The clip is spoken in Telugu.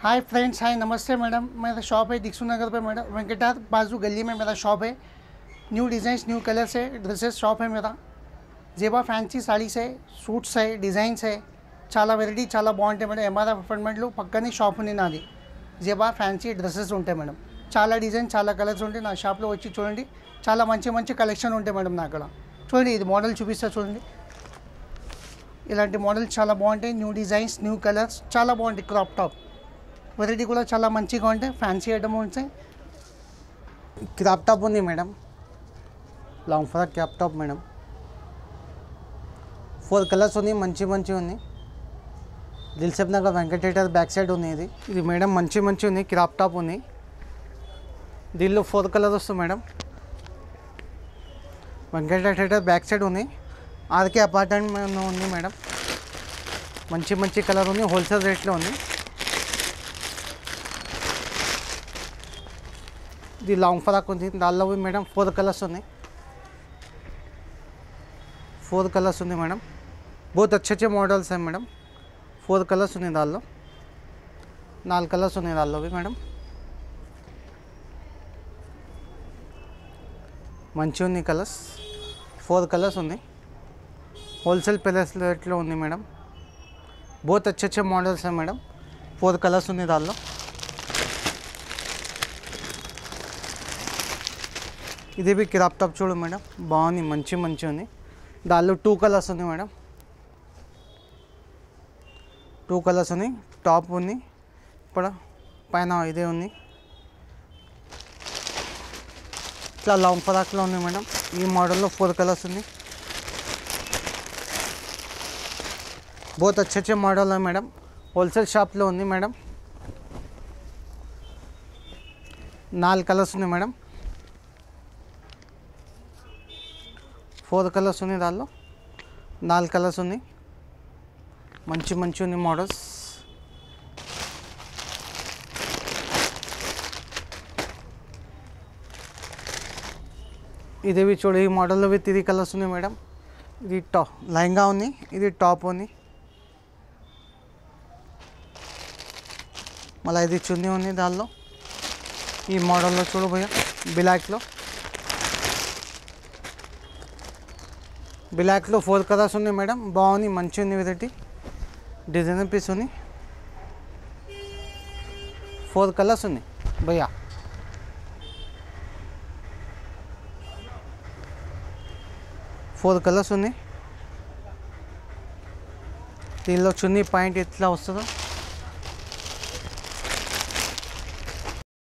हाय फ्रेंड्स, हाय नमस्ते मैडम। मेरा शॉप है दीक्षु नगर पे मैडम, वेंकटार बाजू गली में मेरा शॉप है। न्यू डिज़ाइंस न्यू कलर्स है, ड्रेसेस शॉप है मेरा। जेबा ఫ్యాన్సీ సారీస్ है, सूट्स है, डिज़ाइన్స్ है, చాలా వెరైటీ చాలా బాగుంటాయి మేడం। ఎంఆర్ఎఫ్ అపార్ట్మెంట్లో పక్కనే షాప్ ఉంది నాది। జేబా ఫ్యాన్సీ డ్రెస్సెస్ ఉంటాయి మేడం, చాలా డిజైన్ చాలా కలర్స్ ఉంటాయి। నా షాప్లో వచ్చి చూడండి, చాలా మంచి మంచి కలెక్షన్ ఉంటాయి మేడం నా అక్కడ। చూడండి, ఇది మోడల్ చూపిస్తా చూడండి। ఇలాంటి మోడల్స్ చాలా బాగుంటాయి, న్యూ డిజైన్స్ న్యూ కలర్స్ చాలా బాగుంటాయి। క్రాప్ టాప్ వెరైటీ కూడా చాలా మంచిగా ఉంటాయి, ఫ్యాన్సీ ఐటమ్ ఉంటాయి। క్రాప్ టాప్ ఉంది madam, long frock crop top madam. 4 colours ఉన్నాయి, మంచి మంచి ఉన్నాయి। దిల్సుఖ్ నగర్ వెంకటేటర్ బ్యాక్ సైడ్ ఉంది ఇది మేడం, మంచి మంచి ఉంది। క్రాప్ టాప్ ఉంది, దీనిలో 4 కలర్స్ వస్తుంది మేడం। వెంకటేటర్ బ్యాక్ సైడ్ ఉంది, ఆర్కే అపార్ట్మెంట్ ఉంది మేడం। మంచి మంచి కలర్ ఉంది, హోల్సేల్ రేట్లో ఉంది। ఇది లాంగ్ ఫ్రాక్ ఉంది, దానిలో మేడం 4 కలర్స్ ఉన్నాయి। 4 కలర్స్ ఉంది మేడం, बहुत अच्छे मॉडल्स हैं मैडम। 4 कलर्स ఉన్నాయి దానిలో, 4 కలర్స్ ఉన్నాయి దానిలో మేడం। మంచి ఉంది కలర్స్, 4 కలర్స్ ఉన్నాయి, హోల్సేల్ ప్రైస్ రేట్లో ఉంది మేడం। बहुत अच्छे మోడల్స్ हैं మేడం। 4 కలర్స్ ఉన్నాయి దానిలో। ఇది भी క్రాప్ టాప్ చూడు మేడం, బాగుంది, మంచి మంచి ఉంది। దానిలో 2 కలర్స్ ఉన్నాయి మేడం, 2 కలర్స్ ఉన్నాయి। టాప్ ఉంది, ఇప్పుడు పైన ఇదే ఉంది, ఇట్లా లాంగ్ ఫ్రాక్లో ఉంది మేడం। ఈ మోడల్లో 4 కలర్స్ ఉంది, बहुत अच्छे మోడల్ है మేడం। హోల్సేల్ షాప్లో ఉంది మేడం। 4 కలర్స్ ఉన్నాయి మేడం, 4 కలర్స్ ఉన్నాయి దానిలో, 4 కలర్స్ ఉన్నాయి, మంచి మంచి ఉంది మోడల్స్। ఇది చూడు, ఈ మోడల్లో 3 కలర్స్ ఉన్నాయి మేడం। ఇది లెహంగా ఉంది, ఇది టాప్ ఉంది, మళ్ళీ ఇది చున్నీ ఉంది దానిలో। ఈ మోడల్లో చూడు భయ్య, బ్లాక్లో 4 కలర్స్ ఉన్నాయి మేడం, బాగుంది, మంచి ఉంది, వెరైటీ డిజైనర్ పీస్ ఉంది। 4 కలర్స్ ఉన్నాయి భయ్యా, కలర్స్ ఉన్నాయి। దీనిలో చున్నీ పాయింట్ ఎట్లా వస్తుందో